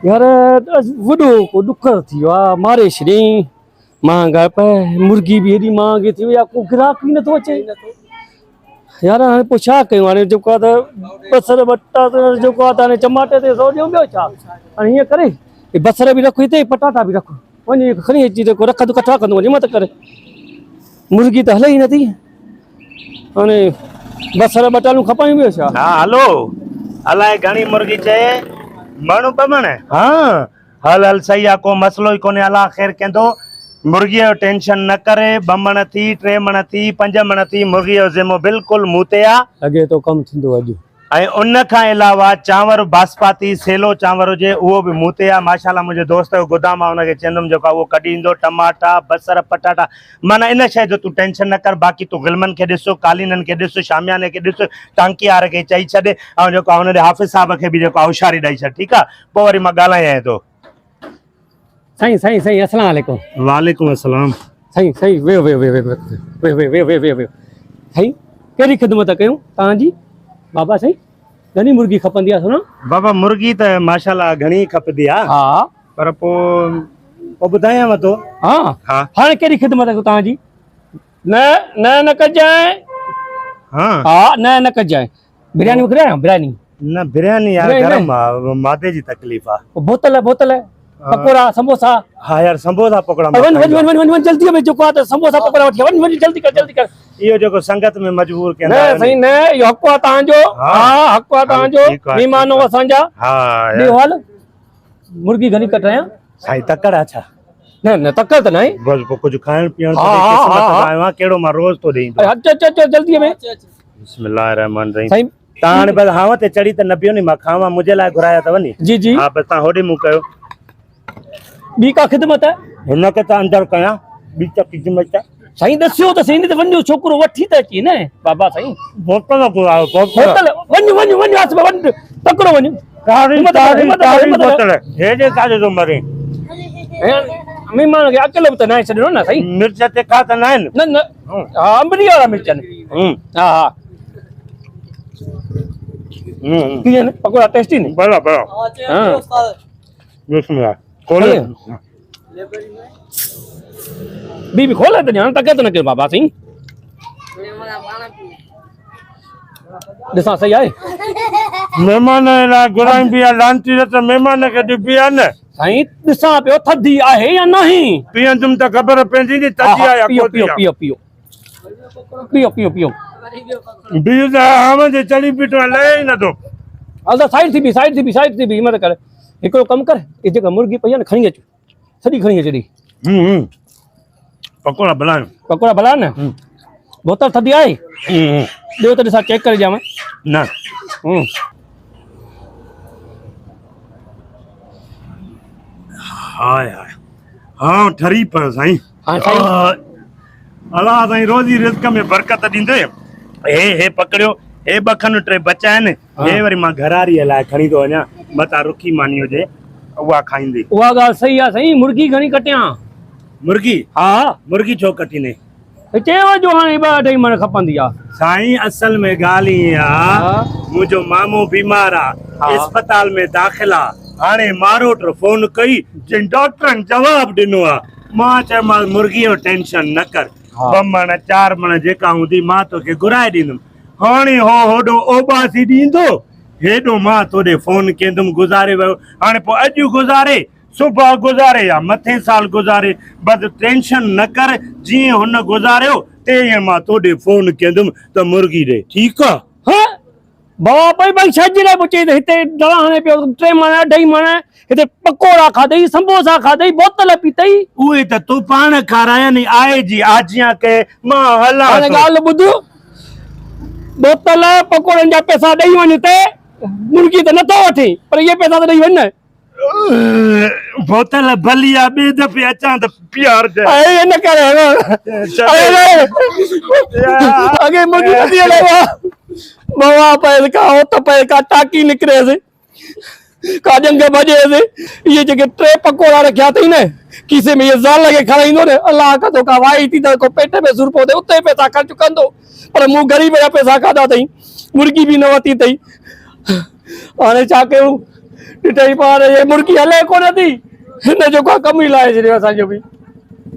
यार वॾो को ॾुख थी वियो आहे मारे छॾियईं महांगा पे मुर्गी बि हेॾी महांगी थी वई आहे को ग्राहक ई नथो अचे यार हाणे पोइ छा कयूं हाणे जेको आहे त बसर बटाटा जेको आहे त हाणे टमाटे ते सौ ॾियूं ॿियो छा हाणे हीअं करे हे बसर बि रखो हिते पटाटा बि रखो वञी खणी अची जेको रखंदो कठा कंदो वञी मत करे मुर्गी त हले ई नथी हाणे बसर बटालू खपनि ॿियो छा हाँ हलो अलाए घणी मुर्गी चए मणु बमण हाँ हल हल सही आहे को मसलो ही कोन्हे अलाह ख़ैर कंदो मुर्गी जो टेंशन न करे 2 मण थी 3 मण थी 5 मण थी मुर्गी जो ज़िम्मो बिल्कुलु मूं ते आहे अॻे तो कमु थींदो अॼु ऐं उन खां अलावा चांवर बासपाती सेलो चांवर हुजे उहो बि मूं ते आहे माशाल्लाह मुंहिंजे दोस्त जो गोदाम आहे हुनखे चवंदुमि जेको आहे उहो कढी ईंदो टमाटा बसर पटाटा माना इन शइ जो तूं टेंशन न कर बाक़ी तूं गिलमनि खे ॾिस कालीननि खे ॾिस शामियाने खे ॾिस टांकी वारे खे चई छॾ ऐं जेको आहे हुन हाफ़िज़ साहब खे बि जेको आहे होशियारी ॾेई छॾ ठीकु आहे पोइ वरी मां ॻाल्हायां थो साईं साईं साईं अस्सलाम वालेकुम वालेकुम अस्सलाम साईं साईं वेहो वेहो वेहो वेहो वेहो वेहो वेहो वेहो साईं कहिड़ी ख़िदमत कयूं तव्हांजी बाबा साईं घणी मुर्गी खपंदी आहे सुनो बाबा मुर्गी त माशाल्लाह घणी खपंदी आहे हा पर पोइ ॿुधायांव थो हा हा हाणे कहिड़ी ख़िदमत कयूं तव्हांजी न न न कजांइ हाँ हा न न कजांइ बिरयानी मोकिलियां बिरयानी न बिरयानी यार बिरयानी गरम आहे मादे जी तकलीफ़ आहे बोतल बोतल पकोड़ा समोसा हाँ यार समोसा पकड़ा वञ वञ वञ वञ वञ जल्दी में जेको आहे त समोसा पकोड़ा वठी वञ वञ जल्दी कर इहो जेको संगत में मजबूर न कंदा साईं न इहो हक़ आहे तव्हांजो हा हक़ आहे तव्हांजो महिमानो असांजा हा ॿियो हाल मुर्गी घणी कटायां साईं तकड़ा छा न न तकड़ त न आहे बस पोइ कुझु खाइण पीअण हा, हा, क़िस्मत हा। आयो आहे कहिड़ो मां रोज़ तो ॾेई अचो अचो अचो जल्दी में बिस्मिल्लाह रहमान रहीम साईं तव्हां हाणे बस हाव ते चढ़ी त न पियो नी मां खावां मुंहिंजे लाइ घुराया अथव नी जी जी हा बस तव्हां होॾे मूं कयो ॿी का ख़िदमत आहे हिनखे त अंदरि कयां ॿी त ख़िदमत साईं दस्यो त सही त वञो छोकिरो वठी त अचे न बाबा साईं बोतल घुरायो बोतल वञ वञ वञ आस वञ तकड़ो वञ तारी हिम्मत कर, तारी हिम्मत कर, तारी हिम्मत कर। बोतल हे जे काजे जो मरे महिमान खे अकेलो बि त न आहे छॾियो न साईं मिर्च ते खा त न आहिनि न न हा अंबड़ी वारा मिर्च आहिनि हा हा कीअं आहिनि पकोड़ा टेस्टी न बड़ा बड़ा हाँ बिस्मिल्लाह खोले बी खोले त ॼाण तके त न कयो बाबा साईं ॾिसां सही आहे मेहमान लाइ घुराई बि आहे लांची त मेहमान खे ॾिबी आहे न साईं ॾिसां पियो थधी आहे या नहीं पीअंदुमि त ख़बर पवंदी नी तजी आहे या पियो कोसी पियो आहे पियो पियो पियो पियो बीह त हाव जे चढ़ी बीठो आहे लहे ई नथो हल साइड थी बि हिम्मत कर हिकिड़ो कमु कर हे जेका मुर्गी पई आहे न खणी अचो सॼी खणी अचो पकोड़ा भला पकोड़ा भला न बोतल थधी आहे ॿियो त ॾिसां चेक करे ॾियांव न हाय हाय हाँ ठरी पियो साईं हाँ साईं अलाह साईं रोज़ी रिज़्क में बरकत ॾींदे हे पकड़ियो हे 2 खन 3 बचा आहिनि हे वरी मां घरारीअ लाइ खणी थो वञा मतां रुखी मानी हुजे उहा खाईंदी उहा ॻाल्हि सही आहे साईं मुर्गी घणी कटियां मुर्गी हा मुर्गी छो कटीने चयो जो हाणे 2-2.5 मण खपंदी आहे साईं असल में ॻाल्हि ईअं आहे मुंहिंजो मामो बीमार आहे अस्पताल में दाख़िल आहे हाणे मारोट फोन कई जिन डॉक्टरनि जवाब ॾिनो आहे मां चयोमांसि मुर्गीअ जो टेंशन न कर 2 मण 4 मण जेका हूंदी मां तोखे घुराए ॾींदुमि हाणे हो होॾो ओबासी ॾींदो हेॾो मां तोॾे फोन कंदुमि गुज़ारे वियो हाणे पोइ अॼु गुज़ारे सुबुह गुज़ारे या मथे साल गुज़ारे बसि टेंशन न कर जीअं हुन गुज़ारियो तीअं मां तोॾे फोन कंदुमि त मुर्गी ॾे ठीकु आहे बाबा भाई छाजे लाइ पुछे त हिते दवा हणे पियो 3 मण 2.5 मण हिते पकोड़ा खाधई समोसा खाधई बोतल पीतई उहे त तूं पाण खाराया नी आहे जी आजियां के मां हलां हाणे ॻाल्हि ॿुध बोतल पकोड़नि जा पैसा ॾेई वञ ते मुर्गी त नथो वठी पर इहे पैसा त ॾेई वञ न बोतल भली आहे ॿिए दफ़े अचां त प्यार न करे अॻे मुर्गी नथी हले बवा पए का होत पए का टाकी निकिरेसि का जंग भॼेसि इहे जेके 3 पकोड़ा रखिया अथई न खीसे में इहे ज़ाल खे खणाईंदो न अलाह का तो का वाई थी त को पेट में सुर पवंदे उते पैसा ख़र्च कंदो पर मूं ग़रीब जा पैसा खाधा अथई मुर्गी बि न वरिती अथई हाणे छा कयूं ॾिठई पाण ये मुर्गी हले कोन थी हिन जो का कम ई लाहे छॾियो असांजो बि